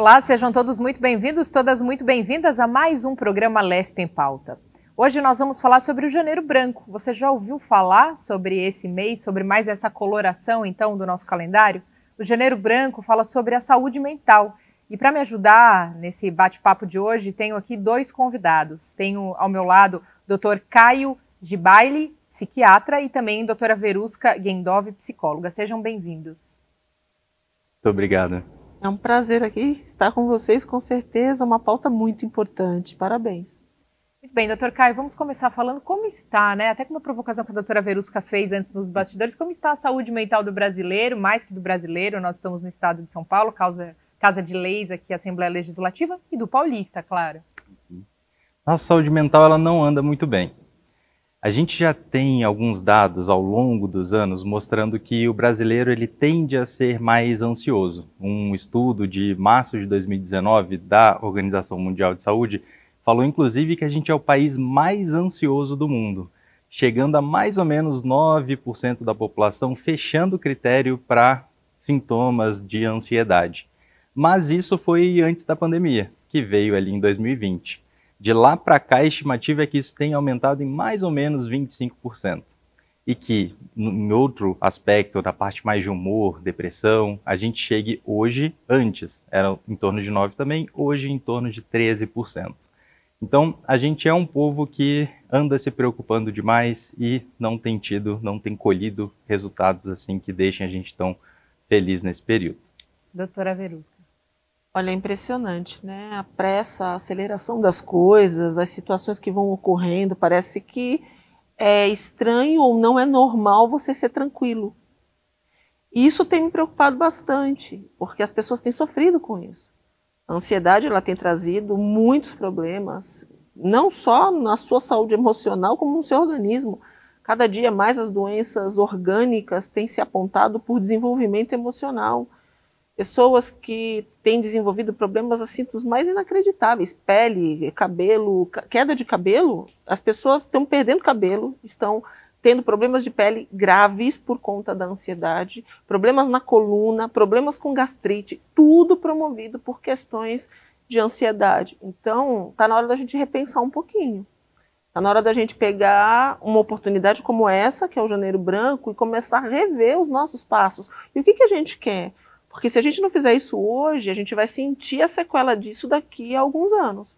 Olá, sejam todos muito bem-vindos, todas muito bem-vindas a mais um programa Lesp em Pauta. Hoje nós vamos falar sobre o Janeiro Branco. Você já ouviu falar sobre esse mês, sobre mais essa coloração, então, do nosso calendário? O Janeiro Branco fala sobre a saúde mental. E para me ajudar nesse bate-papo de hoje, tenho aqui dois convidados. Tenho ao meu lado o Dr. Caio Gibaili, psiquiatra, e também a doutora Verusca Gendov, psicóloga. Sejam bem-vindos. Muito obrigado. É um prazer aqui estar com vocês, com certeza, uma pauta muito importante. Parabéns. Muito bem, doutor Caio, vamos começar falando como está, né? Até com uma provocação que a doutora Verusca fez antes nos bastidores, como está a saúde mental do brasileiro, mais que do brasileiro, nós estamos no estado de São Paulo, Casa de Leis aqui, Assembleia Legislativa, e do paulista, claro. Nossa saúde mental ela não anda muito bem. A gente já tem alguns dados ao longo dos anos mostrando que o brasileiro ele tende a ser mais ansioso. Um estudo de março de 2019 da Organização Mundial de Saúde falou inclusive que a gente é o país mais ansioso do mundo, chegando a mais ou menos 9% da população fechando o critério para sintomas de ansiedade. Mas isso foi antes da pandemia, que veio ali em 2020. De lá para cá, a estimativa é que isso tenha aumentado em mais ou menos 25%. E que, em outro aspecto, da parte mais de humor, depressão, a gente chegue hoje, antes, era em torno de 9% também, hoje em torno de 13%. Então, a gente é um povo que anda se preocupando demais e não tem colhido resultados assim que deixem a gente tão feliz nesse período. Doutora Verusca. Olha, é impressionante, né? A pressa, a aceleração das coisas, as situações que vão ocorrendo, parece que é estranho ou não é normal você ser tranquilo. E isso tem me preocupado bastante, porque as pessoas têm sofrido com isso. A ansiedade ela tem trazido muitos problemas, não só na sua saúde emocional, como no seu organismo. Cada dia mais as doenças orgânicas têm se apontado por desenvolvimento emocional. Pessoas que têm desenvolvido problemas assim dos mais inacreditáveis, pele, cabelo, queda de cabelo, as pessoas estão perdendo cabelo, estão tendo problemas de pele graves por conta da ansiedade, problemas na coluna, problemas com gastrite, tudo promovido por questões de ansiedade. Então, está na hora da gente repensar um pouquinho. Está na hora da gente pegar uma oportunidade como essa, que é o Janeiro Branco, e começar a rever os nossos passos. E o que a gente quer? Porque se a gente não fizer isso hoje, a gente vai sentir a sequela disso daqui a alguns anos.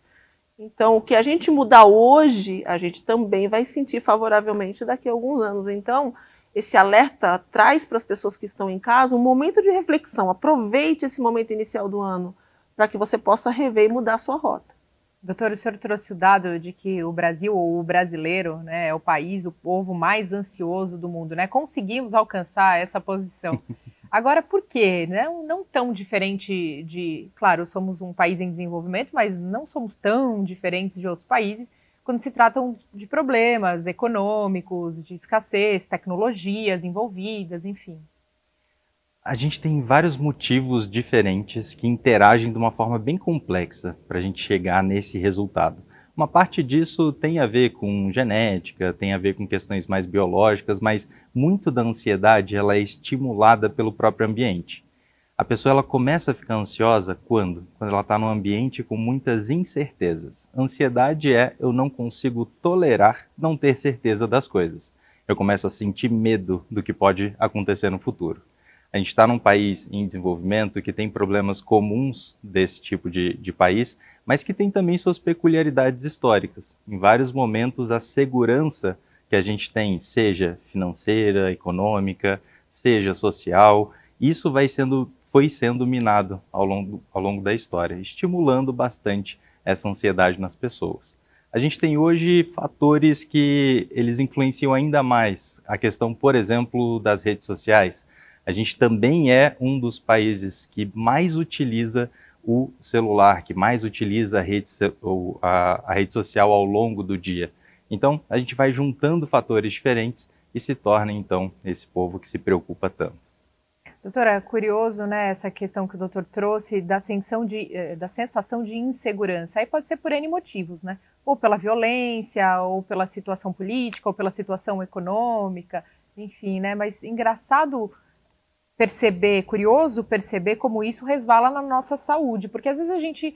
Então, o que a gente mudar hoje, a gente também vai sentir favoravelmente daqui a alguns anos. Então, esse alerta traz para as pessoas que estão em casa um momento de reflexão. Aproveite esse momento inicial do ano para que você possa rever e mudar a sua rota. Doutor, o senhor trouxe o dado de que o Brasil, ou o brasileiro, né, é o país, o povo mais ansioso do mundo, né? Conseguimos alcançar essa posição. Agora, por quê? Não tão diferente de... Claro, somos um país em desenvolvimento, mas não somos tão diferentes de outros países quando se tratam de problemas econômicos, de escassez, tecnologias envolvidas, enfim. A gente tem vários motivos diferentes que interagem de uma forma bem complexa para a gente chegar nesse resultado. Uma parte disso tem a ver com genética, tem a ver com questões mais biológicas, mas muito da ansiedade ela é estimulada pelo próprio ambiente. A pessoa ela começa a ficar ansiosa quando? Quando ela está num ambiente com muitas incertezas. Ansiedade é eu não consigo tolerar não ter certeza das coisas. Eu começo a sentir medo do que pode acontecer no futuro. A gente está num país em desenvolvimento que tem problemas comuns desse tipo de país, mas que tem também suas peculiaridades históricas. Em vários momentos, a segurança que a gente tem, seja financeira, econômica, seja social, isso foi sendo minado ao longo da história, estimulando bastante essa ansiedade nas pessoas. A gente tem hoje fatores que eles influenciam ainda mais a questão, por exemplo, das redes sociais. A gente também é um dos países que mais utiliza o celular, que mais utiliza a rede social ao longo do dia. Então, a gente vai juntando fatores diferentes e se torna, então, esse povo que se preocupa tanto. Doutora, é curioso, né, essa questão que o doutor trouxe da sensação de insegurança. Aí pode ser por N motivos, né? Ou pela violência, ou pela situação política, ou pela situação econômica, enfim, né? Mas engraçado curioso perceber como isso resvala na nossa saúde, porque às vezes a gente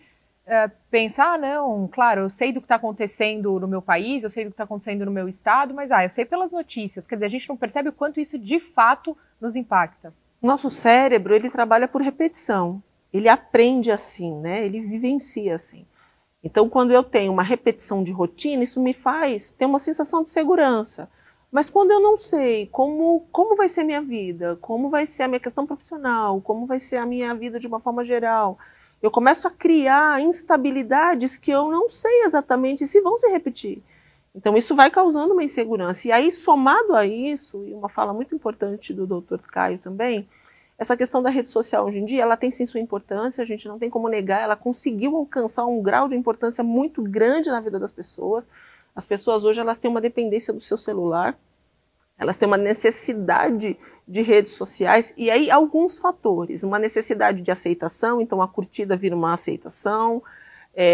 pensa, não, claro, eu sei do que está acontecendo no meu país, eu sei do que está acontecendo no meu estado, mas eu sei pelas notícias, quer dizer, a gente não percebe o quanto isso de fato nos impacta. Nosso cérebro, ele trabalha por repetição, ele aprende assim, né? Ele vivencia assim. Então, quando eu tenho uma repetição de rotina, isso me faz ter uma sensação de segurança. Mas quando eu não sei como vai ser a minha vida, como vai ser a minha questão profissional, como vai ser a minha vida de uma forma geral, eu começo a criar instabilidades que eu não sei exatamente se vão se repetir. Então isso vai causando uma insegurança. E aí, somado a isso, e uma fala muito importante do Dr. Caio também, essa questão da rede social hoje em dia, ela tem sim sua importância, a gente não tem como negar, ela conseguiu alcançar um grau de importância muito grande na vida das pessoas. As pessoas hoje, elas têm uma dependência do seu celular, elas têm uma necessidade de redes sociais, e aí alguns fatores, uma necessidade de aceitação, então a curtida vira uma aceitação,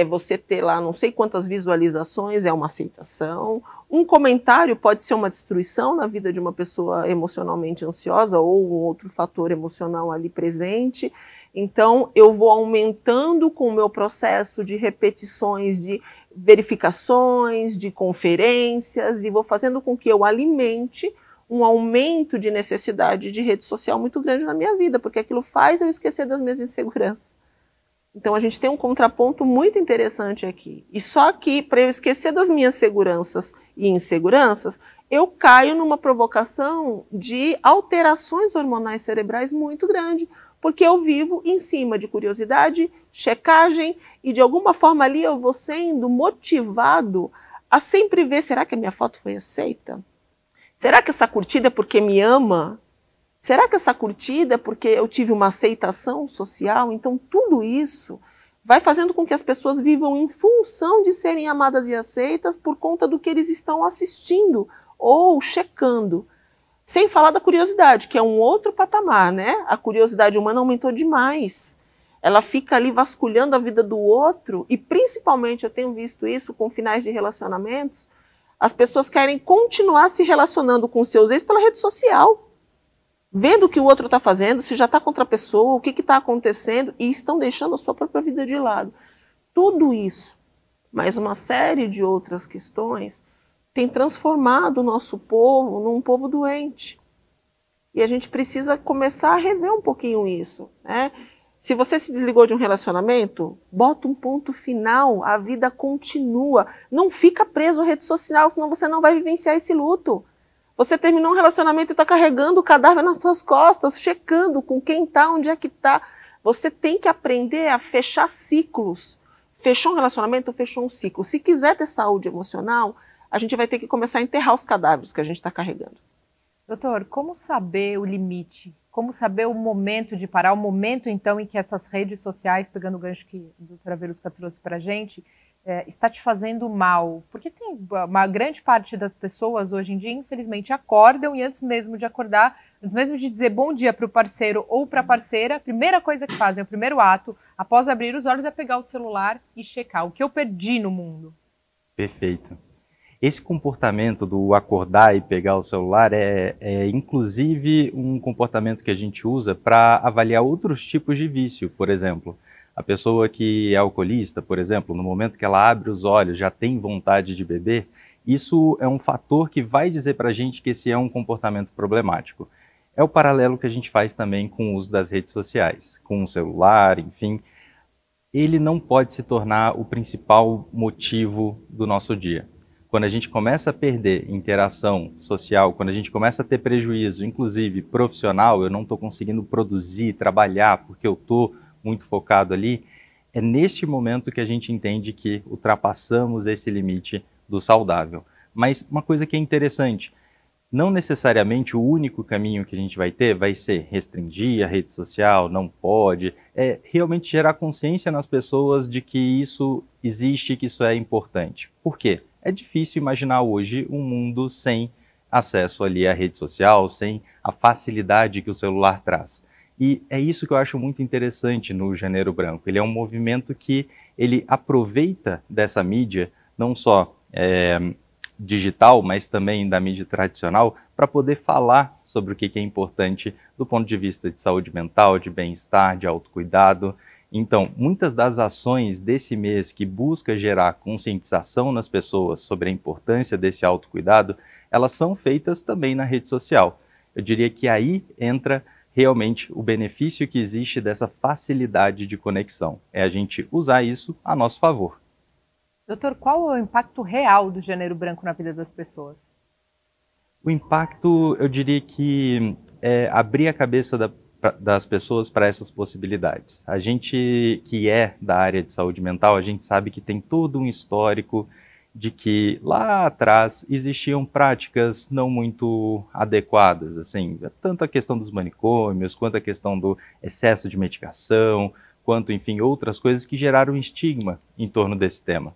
você ter lá não sei quantas visualizações é uma aceitação, um comentário pode ser uma destruição na vida de uma pessoa emocionalmente ansiosa ou um outro fator emocional ali presente. Então eu vou aumentando com o meu processo de repetições, de verificações, de conferências, e vou fazendo com que eu alimente um aumento de necessidade de rede social muito grande na minha vida, porque aquilo faz eu esquecer das minhas inseguranças. Então a gente tem um contraponto muito interessante aqui. E só que, para eu esquecer das minhas seguranças e inseguranças, eu caio numa provocação de alterações hormonais cerebrais muito grande, porque eu vivo em cima de curiosidade, checagem, e de alguma forma ali eu vou sendo motivado a sempre ver, será que a minha foto foi aceita? Será que essa curtida é porque me ama? Será que essa curtida é porque eu tive uma aceitação social? Então tudo isso vai fazendo com que as pessoas vivam em função de serem amadas e aceitas por conta do que eles estão assistindo ou checando. Sem falar da curiosidade, que é um outro patamar, né? A curiosidade humana aumentou demais. Ela fica ali vasculhando a vida do outro e principalmente eu tenho visto isso com finais de relacionamentos, as pessoas querem continuar se relacionando com seus ex pela rede social, vendo o que o outro está fazendo, se já está com outra pessoa, o que está acontecendo, e estão deixando a sua própria vida de lado. Tudo isso, mais uma série de outras questões, tem transformado o nosso povo num povo doente. E a gente precisa começar a rever um pouquinho isso, né? Se você se desligou de um relacionamento, bota um ponto final, a vida continua. Não fica preso à rede social, senão você não vai vivenciar esse luto. Você terminou um relacionamento e está carregando o cadáver nas suas costas, checando com quem está, onde é que está. Você tem que aprender a fechar ciclos. Fechou um relacionamento, fechou um ciclo. Se quiser ter saúde emocional, a gente vai ter que começar a enterrar os cadáveres que a gente está carregando. Doutor, como saber o limite? Como saber o momento de parar? O momento, então, em que essas redes sociais, pegando o gancho que a doutora Verusca trouxe para a gente, está te fazendo mal? Porque tem uma grande parte das pessoas hoje em dia, infelizmente, acordam e antes mesmo de acordar, antes mesmo de dizer bom dia para o parceiro ou para a parceira, a primeira coisa que fazem, o primeiro ato, após abrir os olhos, é pegar o celular e checar o que eu perdi no mundo. Perfeito. Esse comportamento do acordar e pegar o celular inclusive um comportamento que a gente usa para avaliar outros tipos de vício. Por exemplo, a pessoa que é alcoolista, por exemplo, no momento que ela abre os olhos, já tem vontade de beber, isso é um fator que vai dizer para a gente que esse é um comportamento problemático. É o paralelo que a gente faz também com o uso das redes sociais, com o celular, enfim. Ele não pode se tornar o principal motivo do nosso dia. Quando a gente começa a perder interação social, quando a gente começa a ter prejuízo, inclusive profissional, eu não estou conseguindo produzir, trabalhar, porque eu estou muito focado ali, é neste momento que a gente entende que ultrapassamos esse limite do saudável. Mas uma coisa que é interessante, não necessariamente o único caminho que a gente vai ter vai ser restringir a rede social, não pode, é realmente gerar consciência nas pessoas de que isso existe, que isso é importante. Por quê? É difícil imaginar hoje um mundo sem acesso ali à rede social, sem a facilidade que o celular traz. E é isso que eu acho muito interessante no Janeiro Branco. Ele é um movimento que ele aproveita dessa mídia, não só digital, mas também da mídia tradicional, para poder falar sobre o que é importante do ponto de vista de saúde mental, de bem-estar, de autocuidado. Então, muitas das ações desse mês que busca gerar conscientização nas pessoas sobre a importância desse autocuidado, elas são feitas também na rede social. Eu diria que aí entra realmente o benefício que existe dessa facilidade de conexão. É a gente usar isso a nosso favor. Doutor, qual é o impacto real do Janeiro Branco na vida das pessoas? O impacto, eu diria que é abrir a cabeça das pessoas para essas possibilidades. A gente que é da área de saúde mental, a gente sabe que tem todo um histórico de que lá atrás existiam práticas não muito adequadas, assim, tanto a questão dos manicômios, quanto a questão do excesso de medicação, quanto, enfim, outras coisas que geraram estigma em torno desse tema.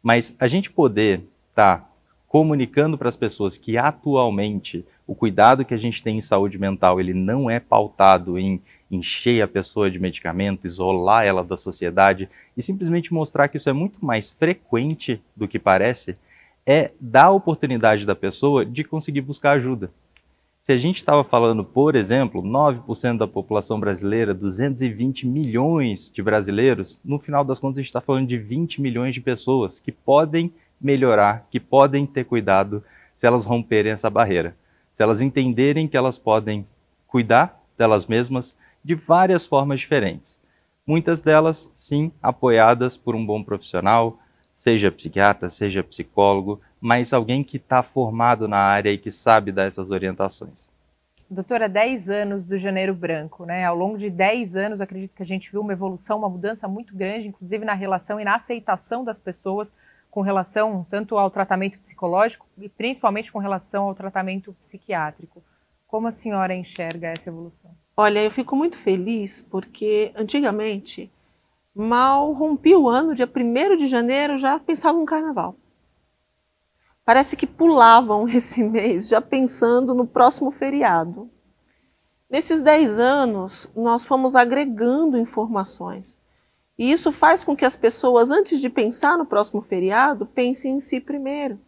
Mas a gente poder estar comunicando para as pessoas que atualmente o cuidado que a gente tem em saúde mental, ele não é pautado em encher a pessoa de medicamento, isolar ela da sociedade e simplesmente mostrar que isso é muito mais frequente do que parece, é dar a oportunidade da pessoa de conseguir buscar ajuda. Se a gente estava falando, por exemplo, 9% da população brasileira, 220 milhões de brasileiros, no final das contas a gente está falando de 20 milhões de pessoas que podem melhorar, que podem ter cuidado se elas romperem essa barreira. Se elas entenderem que elas podem cuidar delas mesmas de várias formas diferentes. Muitas delas, sim, apoiadas por um bom profissional, seja psiquiatra, seja psicólogo, mas alguém que está formado na área e que sabe dar essas orientações. Doutora, 10 anos do Janeiro Branco, né? Ao longo de 10 anos, acredito que a gente viu uma evolução, uma mudança muito grande, inclusive na relação e na aceitação das pessoas com relação tanto ao tratamento psicológico e principalmente com relação ao tratamento psiquiátrico. Como a senhora enxerga essa evolução? Olha, eu fico muito feliz porque antigamente, mal rompia o ano, dia 1º de janeiro, já pensavam no carnaval. Parece que pulavam esse mês já pensando no próximo feriado. Nesses 10 anos, nós fomos agregando informações. E isso faz com que as pessoas, antes de pensar no próximo feriado, pensem em si primeiro.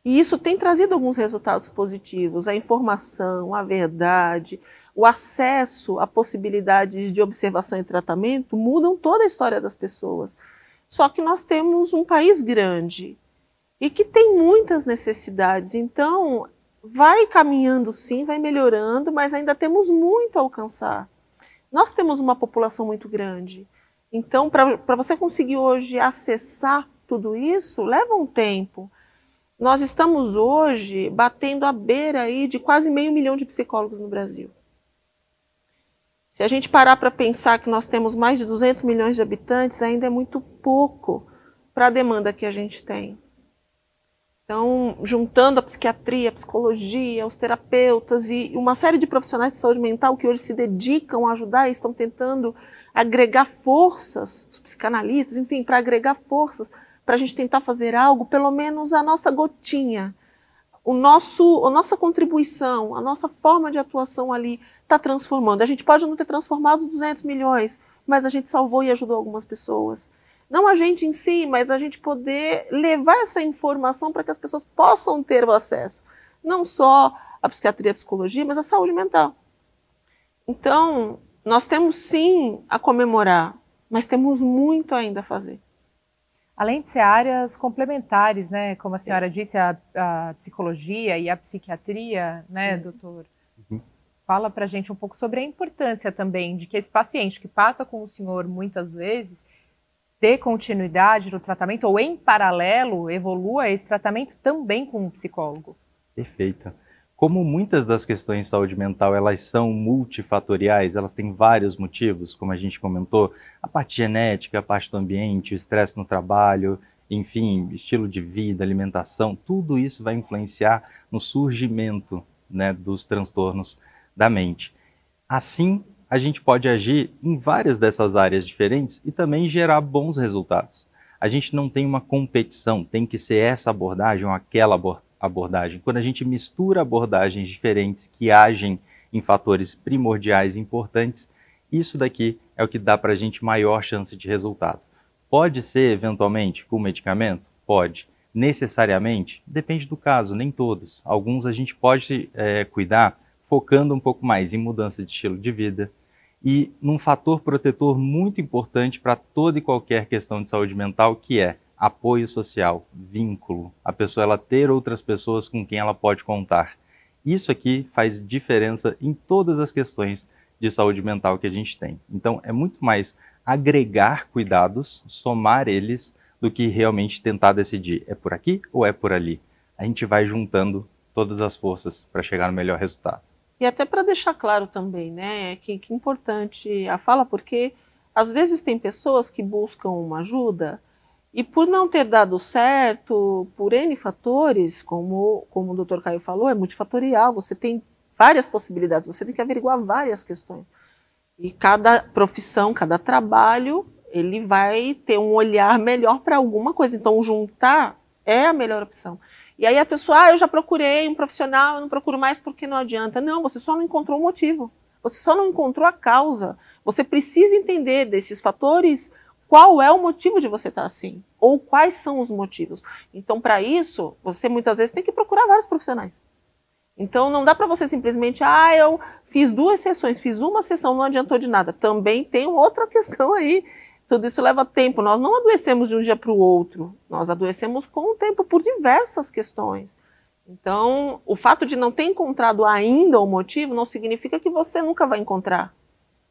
E isso tem trazido alguns resultados positivos. A informação, a verdade, o acesso a possibilidades de observação e tratamento mudam toda a história das pessoas. Só que nós temos um país grande e que tem muitas necessidades. Então, vai caminhando sim, vai melhorando, mas ainda temos muito a alcançar. Nós temos uma população muito grande. Então, para você conseguir hoje acessar tudo isso, leva um tempo. Nós estamos hoje batendo a beira aí de quase 500 mil de psicólogos no Brasil. Se a gente parar para pensar que nós temos mais de 200 milhões de habitantes, ainda é muito pouco para a demanda que a gente tem. Então, juntando a psiquiatria, a psicologia, os terapeutas e uma série de profissionais de saúde mental que hoje se dedicam a ajudar e estão tentando agregar forças, os psicanalistas, enfim, para agregar forças, para a gente tentar fazer algo, pelo menos a nossa gotinha, a nossa contribuição, a nossa forma de atuação ali está transformando. A gente pode não ter transformado os 200 milhões, mas a gente salvou e ajudou algumas pessoas. Não a gente em si, mas a gente poder levar essa informação para que as pessoas possam ter o acesso. Não só à psiquiatria e à psicologia, mas à saúde mental. Então, nós temos sim a comemorar, mas temos muito ainda a fazer. Além de ser áreas complementares, né? Como a senhora disse, a psicologia e a psiquiatria, né, doutor? Fala pra gente um pouco sobre a importância também de que esse paciente que passa com o senhor muitas vezes ter continuidade no tratamento ou em paralelo evolua esse tratamento também com um psicólogo. Perfeito. Como muitas das questões de saúde mental, elas são multifatoriais, elas têm vários motivos, como a gente comentou, a parte genética, a parte do ambiente, o estresse no trabalho, enfim, estilo de vida, alimentação, tudo isso vai influenciar no surgimento, né, dos transtornos da mente. Assim, a gente pode agir em várias dessas áreas diferentes e também gerar bons resultados. A gente não tem uma competição, tem que ser essa abordagem ou aquela abordagem. Quando a gente mistura abordagens diferentes que agem em fatores primordiais e importantes, isso daqui é o que dá para a gente maior chance de resultado. Pode ser, eventualmente, com medicamento? Pode. Necessariamente? Depende do caso, nem todos. Alguns a gente pode cuidar focando um pouco mais em mudança de estilo de vida e num fator protetor muito importante para toda e qualquer questão de saúde mental, que é apoio social, vínculo. A pessoa ela ter outras pessoas com quem ela pode contar. Isso aqui faz diferença em todas as questões de saúde mental que a gente tem. Então, é muito mais agregar cuidados, somar eles, do que realmente tentar decidir é por aqui ou é por ali. A gente vai juntando todas as forças para chegar no melhor resultado. E até para deixar claro também, né, que é importante a fala, porque às vezes tem pessoas que buscam uma ajuda e por não ter dado certo, por N fatores, como o Dr. Caio falou, é multifatorial, você tem várias possibilidades, você tem que averiguar várias questões. E cada profissão, cada trabalho, ele vai ter um olhar melhor para alguma coisa. Então, juntar é a melhor opção. E aí a pessoa, eu já procurei um profissional, eu não procuro mais porque não adianta. Não, você só não encontrou o motivo. Você só não encontrou a causa. Você precisa entender desses fatores qual é o motivo de você estar assim. Ou quais são os motivos. Então, para isso, você muitas vezes tem que procurar vários profissionais. Então, não dá para você simplesmente, eu fiz 2 sessões, fiz uma sessão, não adiantou de nada. Também tem outra questão aí. Tudo isso leva tempo. Nós não adoecemos de um dia para o outro. Nós adoecemos com o tempo por diversas questões. Então, o fato de não ter encontrado ainda o motivo não significa que você nunca vai encontrar.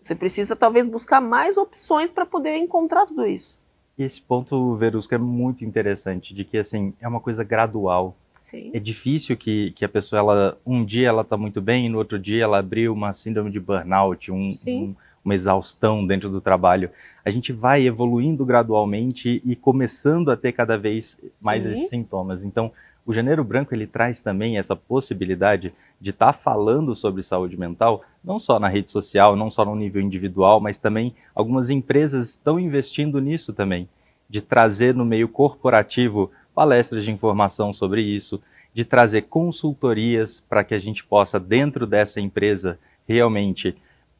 Você precisa, talvez, buscar mais opções para poder encontrar tudo isso. E esse ponto, Verusca, é muito interessante, de que, assim, é uma coisa gradual. Sim. É difícil que a pessoa, um dia ela está muito bem e no outro dia ela abriu uma síndrome de burnout, uma exaustão dentro do trabalho. A gente vai evoluindo gradualmente e começando a ter cada vez mais esses sintomas. Então, o Janeiro Branco, ele traz também essa possibilidade de estar falando sobre saúde mental, não só na rede social, não só no nível individual, mas também algumas empresas estão investindo nisso também, de trazer no meio corporativo palestras de informação sobre isso, de trazer consultorias para que a gente possa, dentro dessa empresa, realmente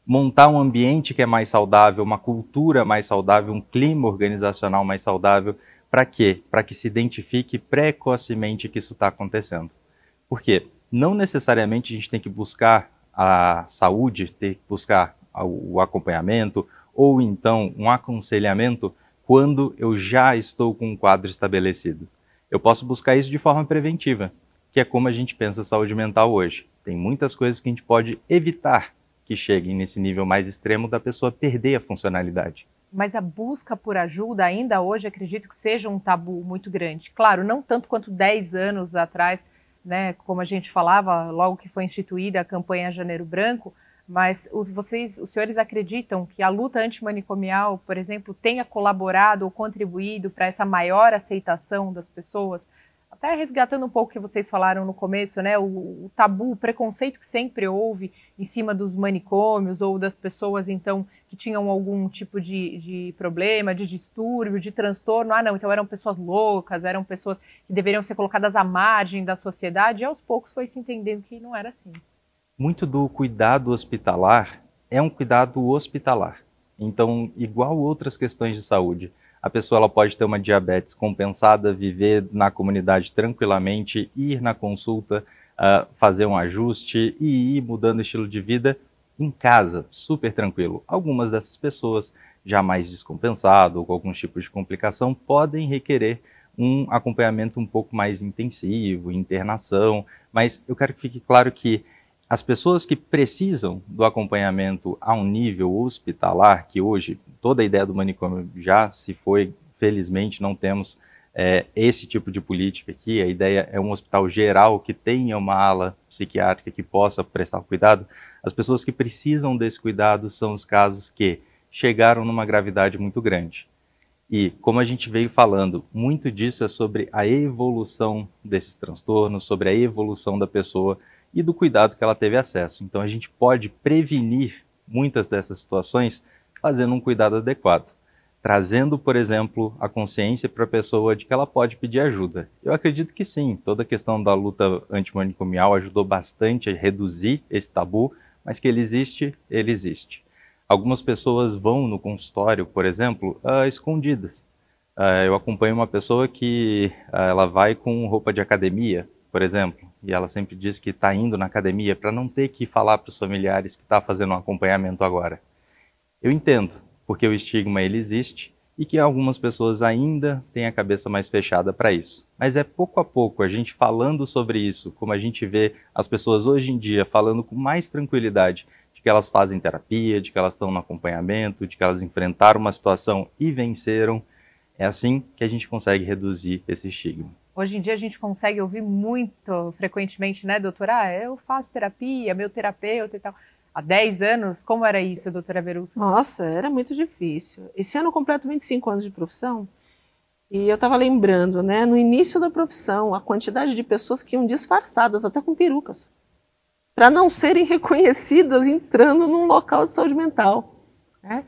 montar um ambiente que é mais saudável, uma cultura mais saudável, um clima organizacional mais saudável. Para quê? Para que se identifique precocemente que isso está acontecendo. Por quê? Não necessariamente a gente tem que buscar a saúde, ter que buscar o acompanhamento ou então um aconselhamento quando eu já estou com um quadro estabelecido. Eu posso buscar isso de forma preventiva, que é como a gente pensa saúde mental hoje. Tem muitas coisas que a gente pode evitar que cheguem nesse nível mais extremo da pessoa perder a funcionalidade. Mas a busca por ajuda ainda hoje acredito que seja um tabu muito grande. Claro, não tanto quanto 10 anos atrás, né, como a gente falava, logo que foi instituída a campanha Janeiro Branco, mas os senhores acreditam que a luta antimanicomial, por exemplo, tenha colaborado ou contribuído para essa maior aceitação das pessoas? Até resgatando um pouco o que vocês falaram no começo, né, o tabu, o preconceito que sempre houve em cima dos manicômios ou das pessoas, então, que tinham algum tipo de problema, de distúrbio, de transtorno. Não, então eram pessoas loucas, eram pessoas que deveriam ser colocadas à margem da sociedade, e aos poucos foi se entendendo que não era assim. Muito do cuidado hospitalar é um cuidado hospitalar. Então, igual outras questões de saúde, a pessoa ela pode ter uma diabetes compensada, viver na comunidade tranquilamente, ir na consulta, fazer um ajuste e ir mudando o estilo de vida em casa, super tranquilo. Algumas dessas pessoas, já mais descompensado ou com alguns tipos de complicação, podem requerer um acompanhamento um pouco mais intensivo, internação, mas eu quero que fique claro que as pessoas que precisam do acompanhamento a um nível hospitalar, que hoje toda a ideia do manicômio já se foi, felizmente não temos esse tipo de política aqui, a ideia é um hospital geral que tenha uma ala psiquiátrica que possa prestar cuidado. As pessoas que precisam desse cuidado são os casos que chegaram numa gravidade muito grande. E, como a gente veio falando, muito disso é sobre a evolução desses transtornos, sobre a evolução da pessoa e do cuidado que ela teve acesso. Então a gente pode prevenir muitas dessas situações fazendo um cuidado adequado, trazendo, por exemplo, a consciência para a pessoa de que ela pode pedir ajuda. Eu acredito que sim, toda a questão da luta antimanicomial ajudou bastante a reduzir esse tabu, mas que ele existe, ele existe. Algumas pessoas vão no consultório, por exemplo, escondidas. Eu acompanho uma pessoa que ela vai com roupa de academia, por exemplo, e ela sempre diz que está indo na academia para não ter que falar para os familiares que está fazendo um acompanhamento agora. Eu entendo, porque o estigma ele existe e que algumas pessoas ainda têm a cabeça mais fechada para isso. Mas é pouco a pouco a gente falando sobre isso, como a gente vê as pessoas hoje em dia falando com mais tranquilidade de que elas fazem terapia, de que elas estão no acompanhamento, de que elas enfrentaram uma situação e venceram. É assim que a gente consegue reduzir esse estigma. Hoje em dia a gente consegue ouvir muito frequentemente, né, doutora? Eu faço terapia, meu terapeuta e tal. Há 10 anos, como era isso, doutora Verusca? Nossa, era muito difícil. Esse ano eu completo 25 anos de profissão e eu estava lembrando, né, no início da profissão, a quantidade de pessoas que iam disfarçadas, até com perucas, para não serem reconhecidas entrando num local de saúde mental, né?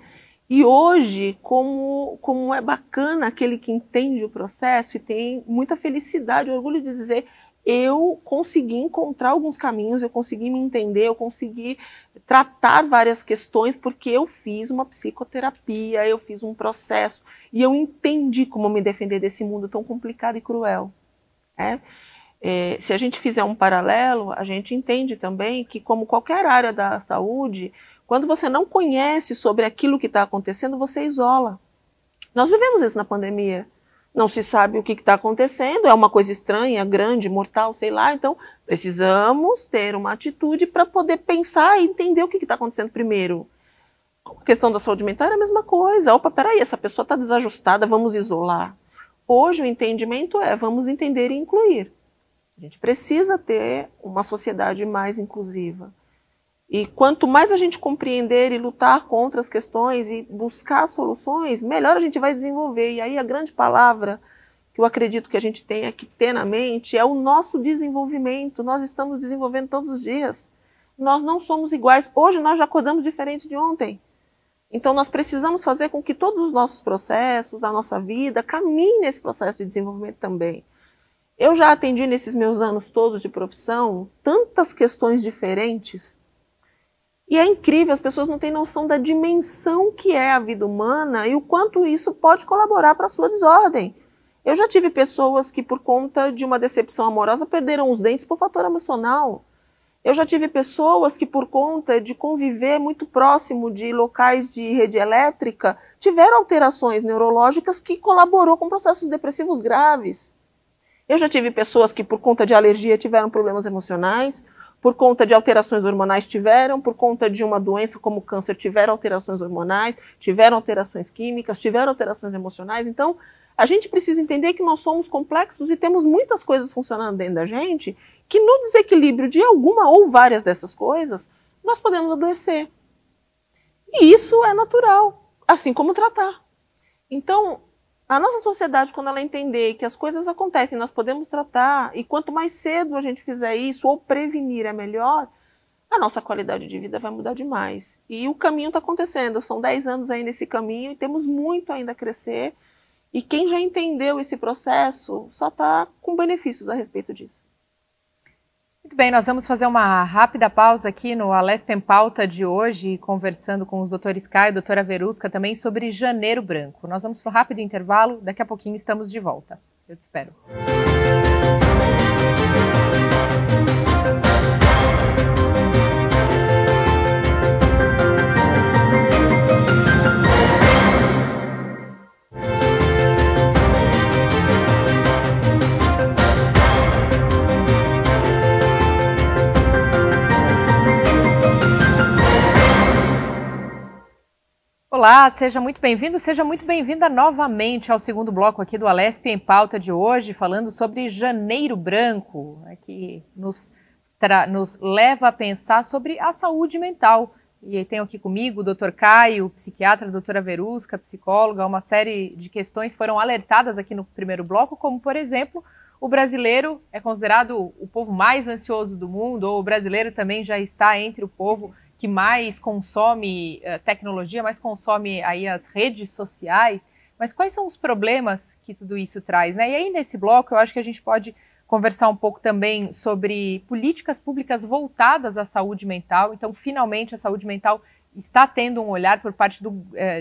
E hoje, como é bacana aquele que entende o processo e tem muita felicidade, orgulho de dizer, eu consegui encontrar alguns caminhos, eu consegui me entender, eu consegui tratar várias questões, porque eu fiz uma psicoterapia, eu fiz um processo, e eu entendi como me defender desse mundo tão complicado e cruel. Se a gente fizer um paralelo, a gente entende também que, como qualquer área da saúde, quando você não conhece sobre aquilo que está acontecendo, você isola. Nós vivemos isso na pandemia. Não se sabe o que está acontecendo, é uma coisa estranha, grande, mortal, sei lá. Então, precisamos ter uma atitude para poder pensar e entender o que está acontecendo primeiro. A questão da saúde mental é a mesma coisa. Opa, peraí, essa pessoa está desajustada, vamos isolar. Hoje o entendimento é, vamos entender e incluir. A gente precisa ter uma sociedade mais inclusiva. E quanto mais a gente compreender e lutar contra as questões e buscar soluções, melhor a gente vai desenvolver. E aí a grande palavra que eu acredito que a gente tenha que ter na mente é o nosso desenvolvimento. Nós estamos desenvolvendo todos os dias. Nós não somos iguais. Hoje nós já acordamos diferentes de ontem. Então nós precisamos fazer com que todos os nossos processos, a nossa vida, caminhe nesse processo de desenvolvimento também. Eu já atendi nesses meus anos todos de profissão tantas questões diferentes. E é incrível, as pessoas não têm noção da dimensão que é a vida humana e o quanto isso pode colaborar para a sua desordem. Eu já tive pessoas que, por conta de uma decepção amorosa, perderam os dentes por fator emocional. Eu já tive pessoas que, por conta de conviver muito próximo de locais de rede elétrica, tiveram alterações neurológicas que colaborou com processos depressivos graves. Eu já tive pessoas que, por conta de alergia, tiveram problemas emocionais, por conta de alterações hormonais tiveram, por conta de uma doença como câncer tiveram alterações hormonais, tiveram alterações químicas, tiveram alterações emocionais. Então, a gente precisa entender que nós somos complexos e temos muitas coisas funcionando dentro da gente, que no desequilíbrio de alguma ou várias dessas coisas, nós podemos adoecer. E isso é natural, assim como tratar. Então, a nossa sociedade, quando ela entender que as coisas acontecem, nós podemos tratar, e quanto mais cedo a gente fizer isso, ou prevenir é melhor, a nossa qualidade de vida vai mudar demais. E o caminho está acontecendo, são 10 anos aí nesse caminho, e temos muito ainda a crescer, e quem já entendeu esse processo só está com benefícios a respeito disso. Muito bem, nós vamos fazer uma rápida pausa aqui no Alesp em Pauta de hoje, conversando com os doutores Caio e doutora Verusca também sobre Janeiro Branco. Nós vamos para um rápido intervalo, daqui a pouquinho estamos de volta. Eu te espero. Olá, seja muito bem-vindo, seja muito bem-vinda novamente ao segundo bloco aqui do Alesp em Pauta de hoje, falando sobre Janeiro Branco, né, que nos leva a pensar sobre a saúde mental. E tenho aqui comigo o Dr. Caio, psiquiatra, a doutora Verusca, psicóloga, uma série de questões foram alertadas aqui no primeiro bloco, como, por exemplo, o brasileiro é considerado o povo mais ansioso do mundo, ou o brasileiro também já está entre o povo que mais consome tecnologia, mais consome aí as redes sociais, mas quais são os problemas que tudo isso traz, né? E aí nesse bloco eu acho que a gente pode conversar um pouco também sobre políticas públicas voltadas à saúde mental. Então, finalmente, a saúde mental está tendo um olhar por parte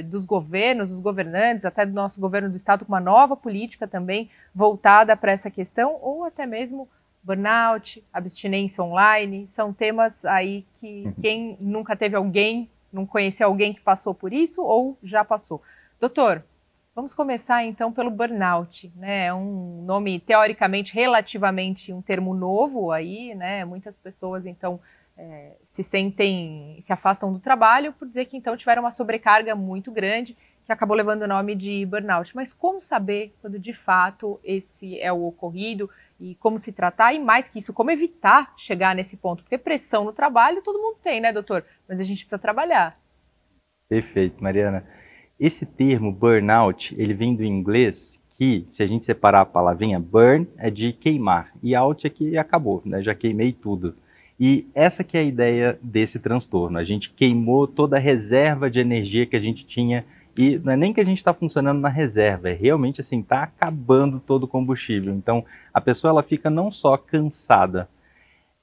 dos governos, dos governantes, até do nosso governo do estado, com uma nova política também voltada para essa questão, ou até mesmo burnout, abstinência online, são temas aí que quem nunca teve alguém, não conheceu alguém que passou por isso ou já passou. Doutor, vamos começar então pelo burnout, né? É um nome teoricamente, relativamente um termo novo aí, né? Muitas pessoas então se afastam do trabalho por dizer que então tiveram uma sobrecarga muito grande que acabou levando o nome de burnout. Mas como saber quando de fato esse é o ocorrido e como se tratar e mais que isso, como evitar chegar nesse ponto? Porque pressão no trabalho todo mundo tem, né, doutor? Mas a gente precisa trabalhar. Perfeito, Mariana. Esse termo burnout, ele vem do inglês que, se a gente separar a palavrinha burn, é de queimar, e out é que acabou, né? Já queimei tudo. E essa que é a ideia desse transtorno. A gente queimou toda a reserva de energia que a gente tinha, e não é nem que a gente está funcionando na reserva, é realmente assim, está acabando todo o combustível. Então, a pessoa ela fica não só cansada,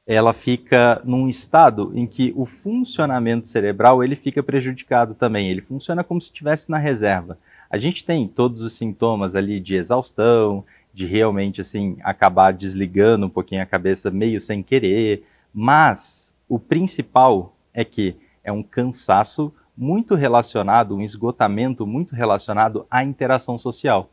ela fica num estado em que o funcionamento cerebral ele fica prejudicado também. Ele funciona como se estivesse na reserva. A gente tem todos os sintomas ali de exaustão, de realmente assim acabar desligando um pouquinho a cabeça meio sem querer, mas o principal é que é um cansaço muito relacionado, um esgotamento muito relacionado à interação social.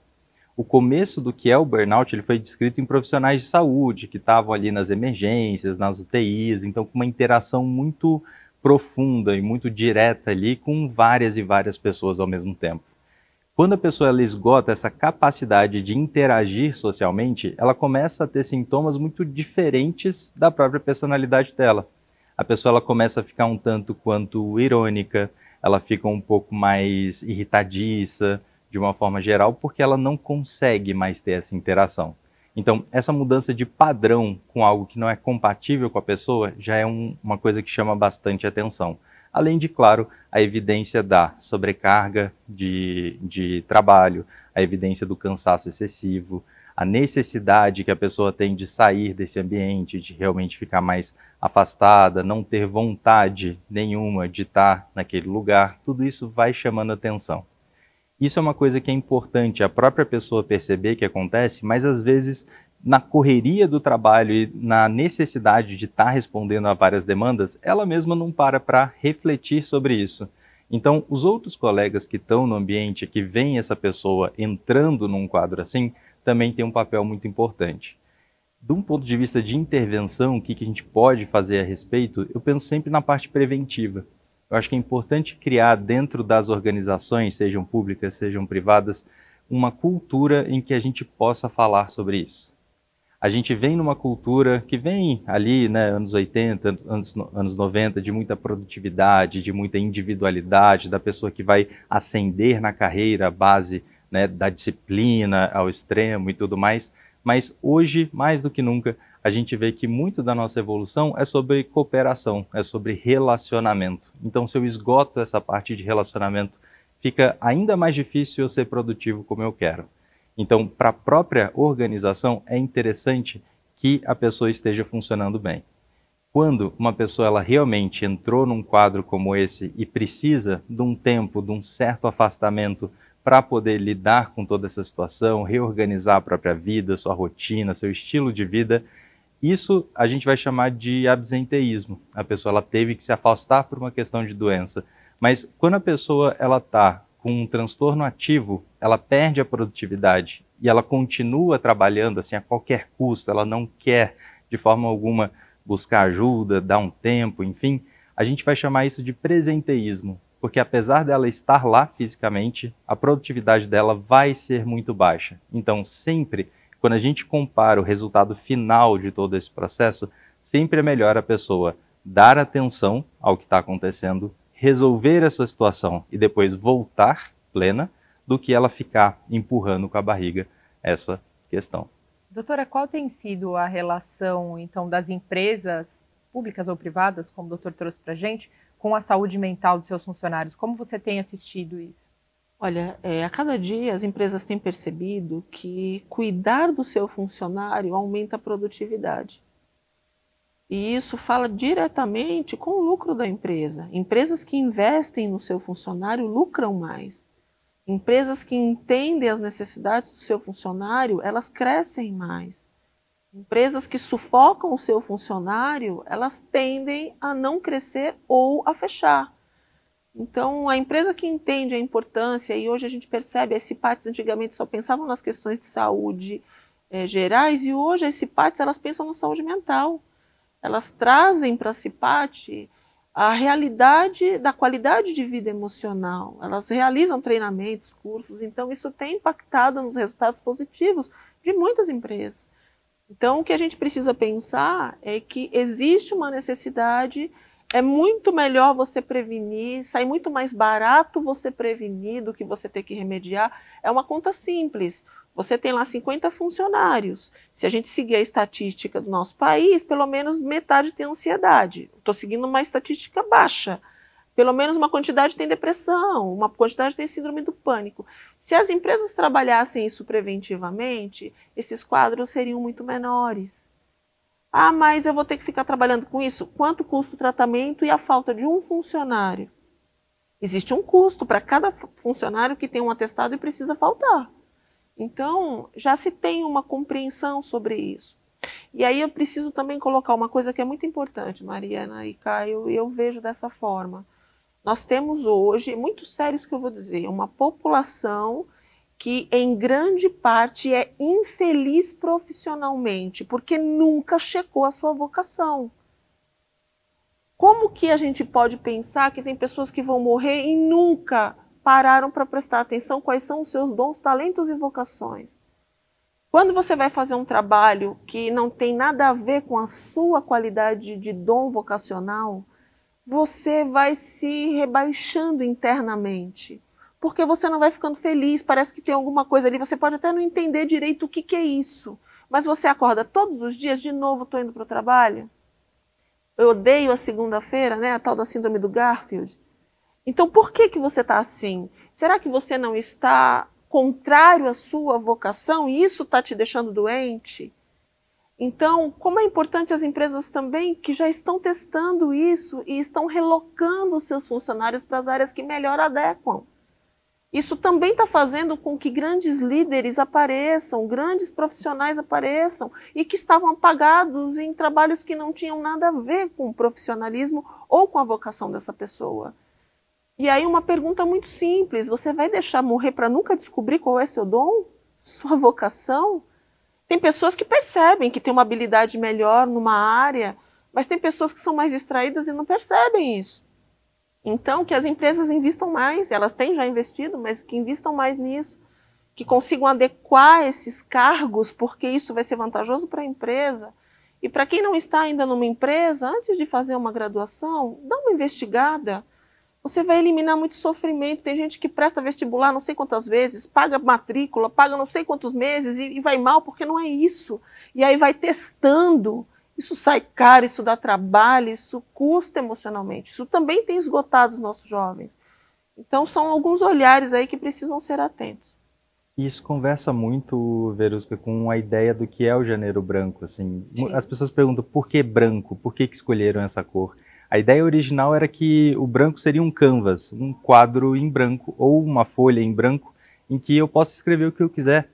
O começo do que é o burnout ele foi descrito em profissionais de saúde, que estavam ali nas emergências, nas UTIs, então com uma interação muito profunda e muito direta ali com várias e várias pessoas ao mesmo tempo. Quando a pessoa ela esgota essa capacidade de interagir socialmente, ela começa a ter sintomas muito diferentes da própria personalidade dela. A pessoa ela começa a ficar um tanto quanto irônica, ela fica um pouco mais irritadiça, de uma forma geral, porque ela não consegue mais ter essa interação. Então, essa mudança de padrão com algo que não é compatível com a pessoa já é uma coisa que chama bastante atenção. Além de, claro, a evidência da sobrecarga de trabalho, a evidência do cansaço excessivo, a necessidade que a pessoa tem de sair desse ambiente, de realmente ficar mais afastada, não ter vontade nenhuma de estar naquele lugar, tudo isso vai chamando atenção. Isso é uma coisa que é importante a própria pessoa perceber que acontece, mas às vezes na correria do trabalho e na necessidade de estar respondendo a várias demandas, ela mesma não para refletir sobre isso. Então, os outros colegas que estão no ambiente, que veem essa pessoa entrando num quadro assim, também tem um papel muito importante. De um ponto de vista de intervenção, o que a gente pode fazer a respeito, eu penso sempre na parte preventiva. Eu acho que é importante criar dentro das organizações, sejam públicas, sejam privadas, uma cultura em que a gente possa falar sobre isso. A gente vem numa cultura que vem ali, né, anos 80, anos 90, de muita produtividade, de muita individualidade, da pessoa que vai ascender na carreira à base, né, da disciplina ao extremo e tudo mais. Mas hoje, mais do que nunca, a gente vê que muito da nossa evolução é sobre cooperação, é sobre relacionamento. Então, se eu esgoto essa parte de relacionamento, fica ainda mais difícil eu ser produtivo como eu quero. Então, para a própria organização, é interessante que a pessoa esteja funcionando bem. Quando uma pessoa ela realmente entrou num quadro como esse e precisa de um tempo, de um certo afastamento para poder lidar com toda essa situação, reorganizar a própria vida, sua rotina, seu estilo de vida, isso a gente vai chamar de absenteísmo. A pessoa ela teve que se afastar por uma questão de doença. Mas quando a pessoa ela está com um transtorno ativo, ela perde a produtividade e ela continua trabalhando assim a qualquer custo, ela não quer de forma alguma buscar ajuda, dar um tempo, enfim, a gente vai chamar isso de presenteísmo, porque apesar dela estar lá fisicamente, a produtividade dela vai ser muito baixa. Então, sempre, quando a gente compara o resultado final de todo esse processo, sempre é melhor a pessoa dar atenção ao que está acontecendo, resolver essa situação e depois voltar plena, do que ela ficar empurrando com a barriga essa questão. Doutora, qual tem sido a relação, então, das empresas públicas ou privadas, como o doutor trouxe para a gente, com a saúde mental dos seus funcionários? Como você tem assistido isso? Olha, a cada dia as empresas têm percebido que cuidar do seu funcionário aumenta a produtividade. E isso fala diretamente com o lucro da empresa. Empresas que investem no seu funcionário lucram mais. Empresas que entendem as necessidades do seu funcionário, elas crescem mais. Empresas que sufocam o seu funcionário, elas tendem a não crescer ou a fechar. Então, a empresa que entende a importância, e hoje a gente percebe, as CIPATs antigamente só pensavam nas questões de saúde gerais, e hoje as CIPATs elas pensam na saúde mental. Elas trazem para a CIPAT a realidade da qualidade de vida emocional. Elas realizam treinamentos, cursos, então isso tem impactado nos resultados positivos de muitas empresas. Então, o que a gente precisa pensar é que existe uma necessidade, é muito melhor você prevenir, sai muito mais barato você prevenir do que você ter que remediar. É uma conta simples. Você tem lá 50 funcionários. Se a gente seguir a estatística do nosso país, pelo menos metade tem ansiedade. Estou seguindo uma estatística baixa. Pelo menos uma quantidade tem depressão, uma quantidade tem síndrome do pânico. Se as empresas trabalhassem isso preventivamente, esses quadros seriam muito menores. Ah, mas eu vou ter que ficar trabalhando com isso? Quanto custa o tratamento e a falta de um funcionário? Existe um custo para cada funcionário que tem um atestado e precisa faltar. Então, já se tem uma compreensão sobre isso. E aí eu preciso também colocar uma coisa que é muito importante, Mariana e Caio, e eu vejo dessa forma. Nós temos hoje, muito sério isso que eu vou dizer, uma população que em grande parte é infeliz profissionalmente, porque nunca checou a sua vocação. Como que a gente pode pensar que tem pessoas que vão morrer e nunca pararam para prestar atenção quais são os seus dons, talentos e vocações? Quando você vai fazer um trabalho que não tem nada a ver com a sua qualidade de dom vocacional, você vai se rebaixando internamente, porque você não vai ficando feliz, parece que tem alguma coisa ali, você pode até não entender direito o que é isso, mas você acorda todos os dias, de novo estou indo para o trabalho. Eu odeio a segunda-feira, né, a tal da síndrome do Garfield. Então, por que você está assim? Será que você não está contrário à sua vocação e isso está te deixando doente? Então, como é importante as empresas também que já estão testando isso e estão relocando os seus funcionários para as áreas que melhor adequam. Isso também está fazendo com que grandes líderes apareçam, grandes profissionais apareçam e que estavam apagados em trabalhos que não tinham nada a ver com o profissionalismo ou com a vocação dessa pessoa. E aí uma pergunta muito simples, você vai deixar morrer para nunca descobrir qual é seu dom? Sua vocação? Tem pessoas que percebem que tem uma habilidade melhor numa área, mas tem pessoas que são mais distraídas e não percebem isso. Então, que as empresas investam mais, elas têm já investido, mas que investam mais nisso, que consigam adequar esses cargos, porque isso vai ser vantajoso para a empresa. E para quem não está ainda numa empresa, antes de fazer uma graduação, dá uma investigada. Você vai eliminar muito sofrimento. Tem gente que presta vestibular não sei quantas vezes, paga matrícula, paga não sei quantos meses e vai mal porque não é isso. E aí vai testando. Isso sai caro, isso dá trabalho, isso custa emocionalmente. Isso também tem esgotado os nossos jovens. Então são alguns olhares aí que precisam ser atentos. Isso conversa muito, Verusca, com a ideia do que é o Janeiro Branco. Assim. Sim. As pessoas perguntam por que branco, por que escolheram essa cor? A ideia original era que o branco seria um canvas, um quadro em branco ou uma folha em branco em que eu possa escrever o que eu quiser.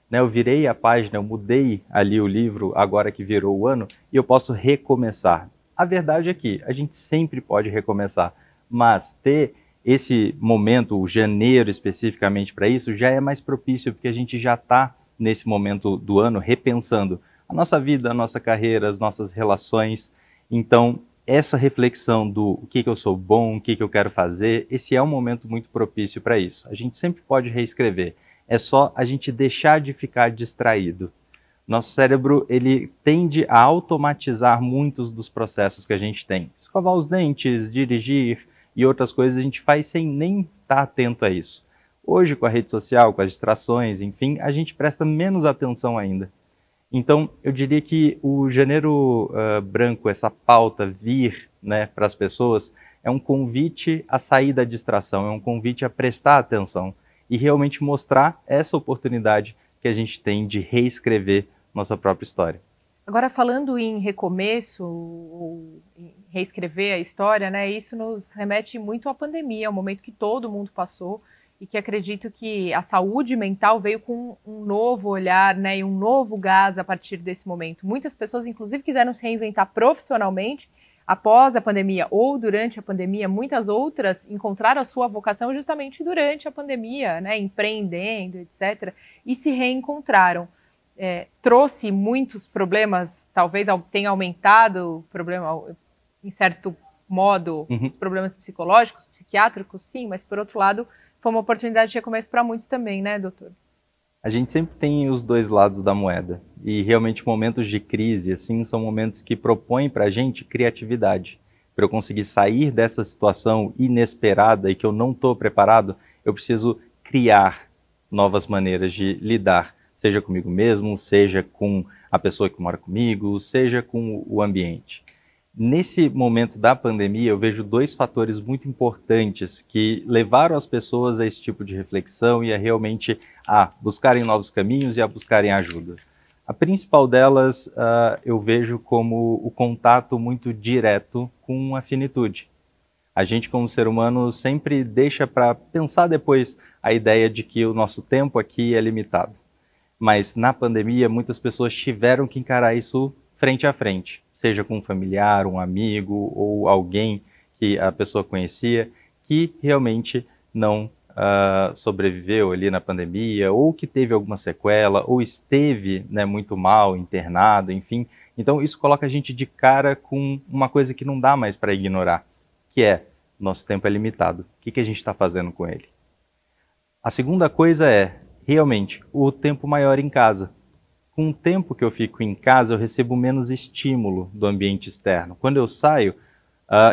Eu virei a página, eu mudei ali o livro agora que virou o ano e eu posso recomeçar. A verdade é que a gente sempre pode recomeçar, mas ter esse momento, o janeiro especificamente para isso, já é mais propício porque a gente já está nesse momento do ano repensando a nossa vida, a nossa carreira, as nossas relações. Então, essa reflexão do o que eu sou bom, o que eu quero fazer, esse é um momento muito propício para isso. A gente sempre pode reescrever. É só a gente deixar de ficar distraído. Nosso cérebro, ele tende a automatizar muitos dos processos que a gente tem. Escovar os dentes, dirigir e outras coisas a gente faz sem nem estar atento a isso. Hoje, com a rede social, com as distrações, enfim, a gente presta menos atenção ainda. Então, eu diria que o Janeiro Branco, essa pauta vir, para as pessoas, é um convite a sair da distração, é um convite a prestar atenção e realmente mostrar essa oportunidade que a gente tem de reescrever nossa própria história. Agora, falando em recomeço, ou em reescrever a história, né, isso nos remete muito à pandemia, ao momento que todo mundo passou, e que acredito que a saúde mental veio com um novo olhar, né, e um novo gás a partir desse momento. Muitas pessoas, inclusive, quiseram se reinventar profissionalmente após a pandemia ou durante a pandemia. Muitas outras encontraram a sua vocação justamente durante a pandemia, né, empreendendo, etc., e se reencontraram. Trouxe muitos problemas, talvez tenha aumentado o problema, em certo modo, os problemas psicológicos, psiquiátricos, sim, mas por outro lado, foi uma oportunidade de recomeço para muitos também, né, doutor? A gente sempre tem os dois lados da moeda. E realmente momentos de crise, assim, são momentos que propõem para a gente criatividade. Para eu conseguir sair dessa situação inesperada e que eu não estou preparado, eu preciso criar novas maneiras de lidar, seja comigo mesmo, seja com a pessoa que mora comigo, seja com o ambiente. Nesse momento da pandemia, eu vejo dois fatores muito importantes que levaram as pessoas a esse tipo de reflexão e a realmente buscarem novos caminhos e a buscarem ajuda. A principal delas eu vejo como o contato muito direto com a finitude. A gente, como ser humano, sempre deixa para pensar depois a ideia de que o nosso tempo aqui é limitado. Mas na pandemia, muitas pessoas tiveram que encarar isso frente a frente, seja com um familiar, um amigo ou alguém que a pessoa conhecia, que realmente não sobreviveu ali na pandemia, ou que teve alguma sequela, ou esteve, né, muito mal, internado, enfim. Então isso coloca a gente de cara com uma coisa que não dá mais para ignorar, que é, nosso tempo é limitado. O que a gente está fazendo com ele? A segunda coisa é, realmente, o tempo maior em casa. Com o tempo que eu fico em casa, eu recebo menos estímulo do ambiente externo. Quando eu saio,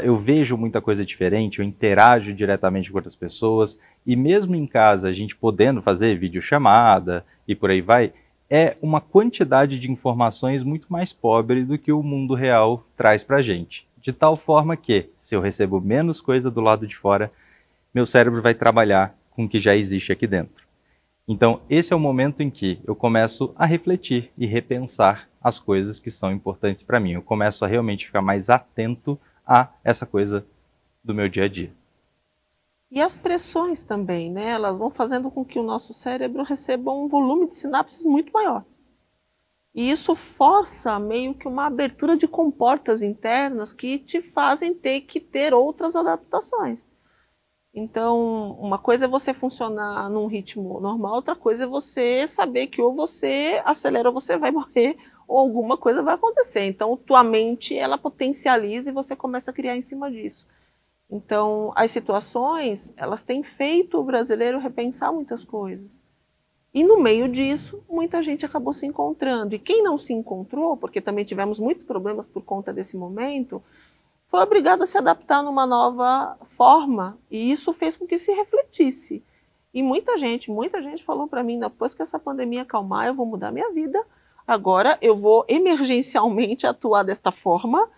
eu vejo muita coisa diferente, eu interajo diretamente com outras pessoas, e mesmo em casa, a gente podendo fazer videochamada e por aí vai, é uma quantidade de informações muito mais pobre do que o mundo real traz pra gente. De tal forma que, se eu recebo menos coisa do lado de fora, meu cérebro vai trabalhar com o que já existe aqui dentro. Então, esse é o momento em que eu começo a refletir e repensar as coisas que são importantes para mim. Eu começo a realmente ficar mais atento a essa coisa do meu dia a dia. E as pressões também, né? Elas vão fazendo com que o nosso cérebro receba um volume de sinapses muito maior. E isso força meio que uma abertura de comportas internas que te fazem ter que ter outras adaptações. Então, uma coisa é você funcionar num ritmo normal, outra coisa é você saber que ou você acelera ou você vai morrer, ou alguma coisa vai acontecer. Então, tua mente, ela potencializa e você começa a criar em cima disso. Então, as situações, elas têm feito o brasileiro repensar muitas coisas. E no meio disso, muita gente acabou se encontrando. E quem não se encontrou, porque também tivemos muitos problemas por conta desse momento, foi obrigado a se adaptar numa nova forma, e isso fez com que se refletisse. E muita gente falou para mim, depois que essa pandemia acalmar, eu vou mudar minha vida, agora eu vou emergencialmente atuar desta forma,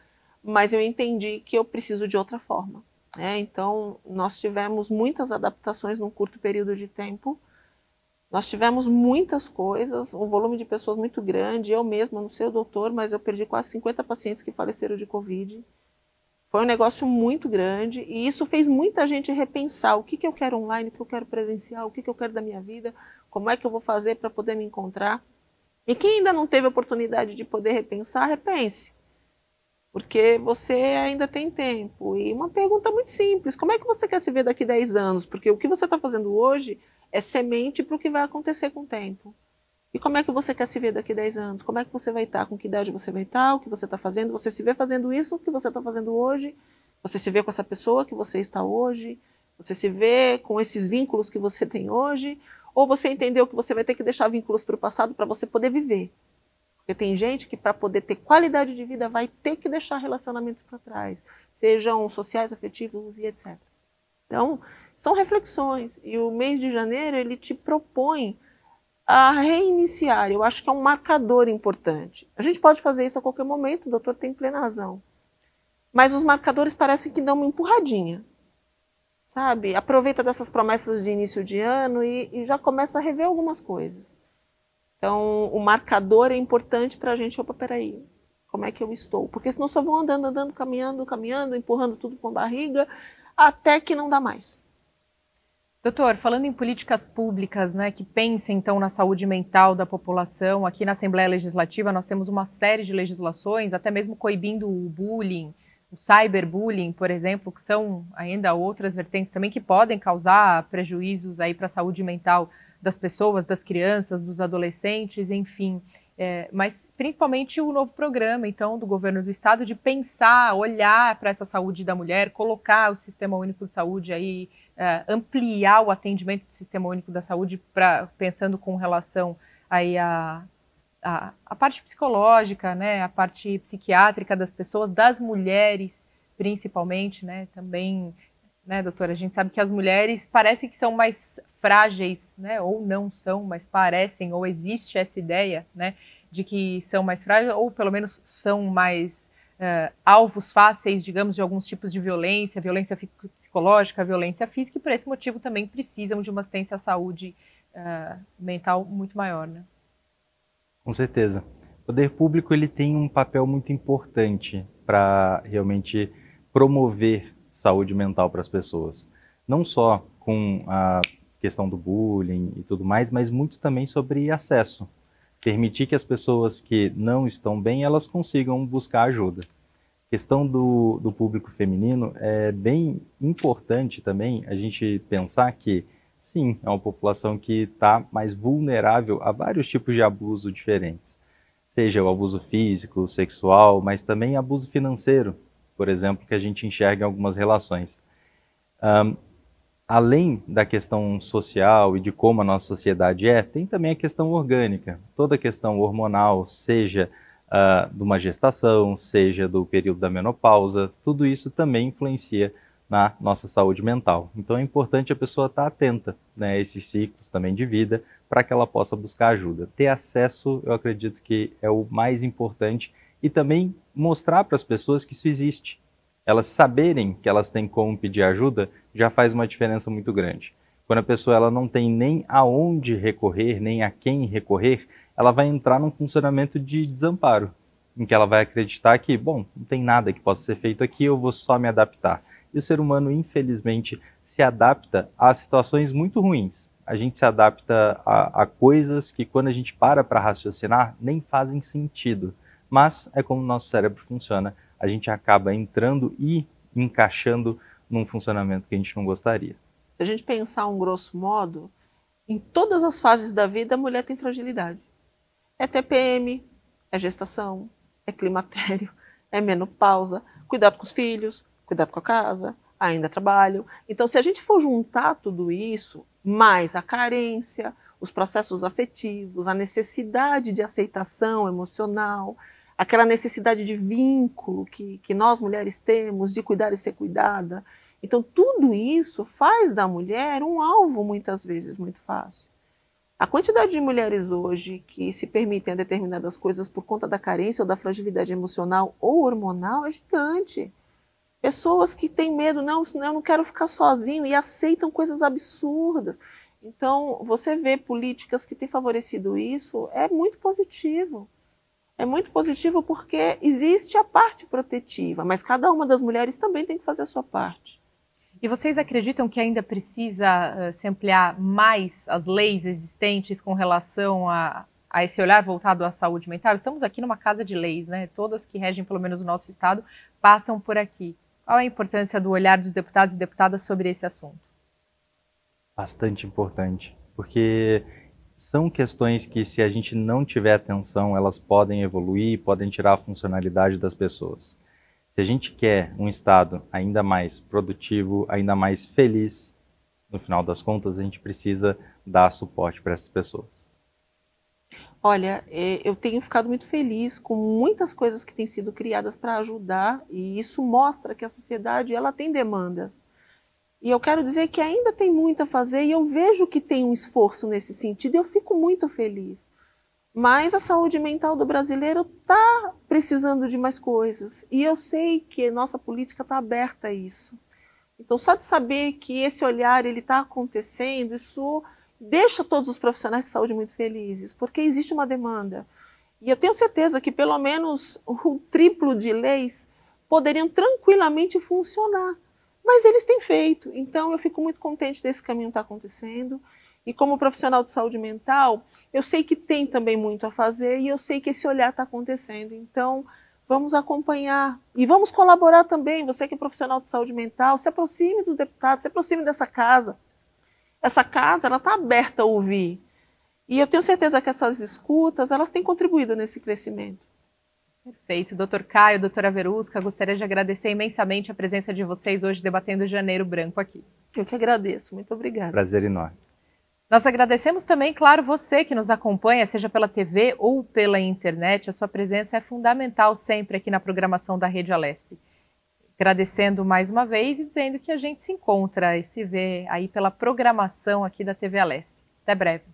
mas eu entendi que eu preciso de outra forma. Então, nós tivemos muitas adaptações num curto período de tempo, nós tivemos muitas coisas, um volume de pessoas muito grande, eu mesma, não sei o doutor, mas eu perdi quase 50 pacientes que faleceram de Covid. Foi um negócio muito grande e isso fez muita gente repensar o que eu quero online, o que eu quero presencial, o que eu quero da minha vida, como é que eu vou fazer para poder me encontrar. E quem ainda não teve a oportunidade de poder repensar, repense. Porque você ainda tem tempo. E uma pergunta muito simples, como é que você quer se ver daqui a 10 anos? Porque o que você está fazendo hoje é semente para o que vai acontecer com o tempo. E como é que você quer se ver daqui a 10 anos? Como é que você vai estar? Com que idade você vai estar? O que você está fazendo? Você se vê fazendo isso que você está fazendo hoje? Você se vê com essa pessoa que você está hoje? Você se vê com esses vínculos que você tem hoje? Ou você entendeu que você vai ter que deixar vínculos para o passado para você poder viver? Porque tem gente que para poder ter qualidade de vida vai ter que deixar relacionamentos para trás, sejam sociais, afetivos e etc. Então, são reflexões. E o mês de janeiro ele te propõe a reiniciar. Eu acho que é um marcador importante. A gente pode fazer isso a qualquer momento, o doutor tem plena razão. Mas os marcadores parecem que dão uma empurradinha. Sabe? Aproveita dessas promessas de início de ano e já começa a rever algumas coisas. Então, o marcador é importante para a gente, opa, peraí, como é que eu estou? Porque senão só vão andando, caminhando, empurrando tudo com a barriga, até que não dá mais. Doutor, falando em políticas públicas, né, que pensem então na saúde mental da população, aqui na Assembleia Legislativa nós temos uma série de legislações, até mesmo coibindo o bullying, o cyberbullying, por exemplo, que são ainda outras vertentes também que podem causar prejuízos aí para a saúde mental das pessoas, das crianças, dos adolescentes, enfim. Mas principalmente o novo programa, então, do governo do estado de pensar, olhar para essa saúde da mulher, colocar o Sistema Único de Saúde aí, ampliar o atendimento do Sistema Único da Saúde, pensando com relação aí a parte psicológica, né, a parte psiquiátrica das pessoas, das mulheres, principalmente, né, também, né, doutora, a gente sabe que as mulheres parecem que são mais frágeis, né, ou não são, mas parecem, ou existe essa ideia, né, de que são mais frágeis, ou pelo menos são mais alvos fáceis, digamos, de alguns tipos de violência, violência psicológica, violência física, e por esse motivo também precisam de uma assistência à saúde mental muito maior, né? Com certeza. O poder público ele tem um papel muito importante para realmente promover saúde mental para as pessoas. Não só com a questão do bullying e tudo mais, mas muito também sobre acesso. Permitir que as pessoas que não estão bem, elas consigam buscar ajuda. A questão do público feminino é bem importante também a gente pensar que, sim, é uma população que está mais vulnerável a vários tipos de abuso diferentes. Seja o abuso físico, sexual, mas também abuso financeiro, por exemplo, que a gente enxerga em algumas relações. Além da questão social e de como a nossa sociedade tem também a questão orgânica. Toda a questão hormonal, seja de uma gestação, seja do período da menopausa, tudo isso também influencia na nossa saúde mental. Então é importante a pessoa estar atenta, né, a esses ciclos também de vida, para que ela possa buscar ajuda. Ter acesso, eu acredito que é o mais importante, e também mostrar para as pessoas que isso existe. Elas saberem que elas têm como pedir ajuda já faz uma diferença muito grande. Quando a pessoa ela não tem nem aonde recorrer, nem a quem recorrer, ela vai entrar num funcionamento de desamparo, em que ela vai acreditar que, bom, não tem nada que possa ser feito aqui, eu vou só me adaptar. E o ser humano, infelizmente, se adapta a situações muito ruins. A gente se adapta a coisas que, quando a gente para raciocinar, nem fazem sentido. Mas é como o nosso cérebro funciona. A gente acaba entrando e encaixando num funcionamento que a gente não gostaria. Se a gente pensar um grosso modo, em todas as fases da vida a mulher tem fragilidade. É TPM, é gestação, é climatério, é menopausa, cuidado com os filhos, cuidado com a casa, ainda trabalho. Então, se a gente for juntar tudo isso, mais a carência, os processos afetivos, a necessidade de aceitação emocional, aquela necessidade de vínculo que nós mulheres temos, de cuidar e ser cuidada. Então, tudo isso faz da mulher um alvo, muitas vezes, muito fácil. A quantidade de mulheres hoje que se permitem determinadas coisas por conta da carência ou da fragilidade emocional ou hormonal é gigante. Pessoas que têm medo, não, senão eu não quero ficar sozinho, e aceitam coisas absurdas. Então, você vê políticas que têm favorecido isso, é muito positivo. É muito positivo porque existe a parte protetiva, mas cada uma das mulheres também tem que fazer a sua parte. E vocês acreditam que ainda precisa se ampliar mais as leis existentes com relação a esse olhar voltado à saúde mental? Estamos aqui numa casa de leis, né? Todas que regem pelo menos o nosso estado passam por aqui. Qual é a importância do olhar dos deputados e deputadas sobre esse assunto? Bastante importante, porque são questões que, se a gente não tiver atenção, elas podem evoluir, podem tirar a funcionalidade das pessoas. Se a gente quer um estado ainda mais produtivo, ainda mais feliz, no final das contas, a gente precisa dar suporte para essas pessoas. Olha, eu tenho ficado muito feliz com muitas coisas que têm sido criadas para ajudar, e isso mostra que a sociedade ela tem demandas. E eu quero dizer que ainda tem muito a fazer, e eu vejo que tem um esforço nesse sentido, e eu fico muito feliz. Mas a saúde mental do brasileiro está precisando de mais coisas. E eu sei que a nossa política está aberta a isso. Então, só de saber que esse olhar está acontecendo, isso deixa todos os profissionais de saúde muito felizes, porque existe uma demanda. E eu tenho certeza que pelo menos o triplo de leis poderiam tranquilamente funcionar, mas eles têm feito. Então eu fico muito contente desse caminho estar acontecendo. E como profissional de saúde mental, eu sei que tem também muito a fazer e eu sei que esse olhar está acontecendo. Então, vamos acompanhar e vamos colaborar também. Você que é profissional de saúde mental, se aproxime dos deputados, se aproxime dessa casa. Essa casa, ela está aberta a ouvir. E eu tenho certeza que essas escutas, elas têm contribuído nesse crescimento. Perfeito. Doutor Caio, doutora Verusca, gostaria de agradecer imensamente a presença de vocês hoje debatendo Janeiro Branco aqui. Eu que agradeço. Muito obrigada. Prazer enorme. Nós agradecemos também, claro, você que nos acompanha, seja pela TV ou pela internet. A sua presença é fundamental sempre aqui na programação da Rede Alesp. Agradecendo mais uma vez e dizendo que a gente se encontra e se vê aí pela programação aqui da TV Alesp. Até breve.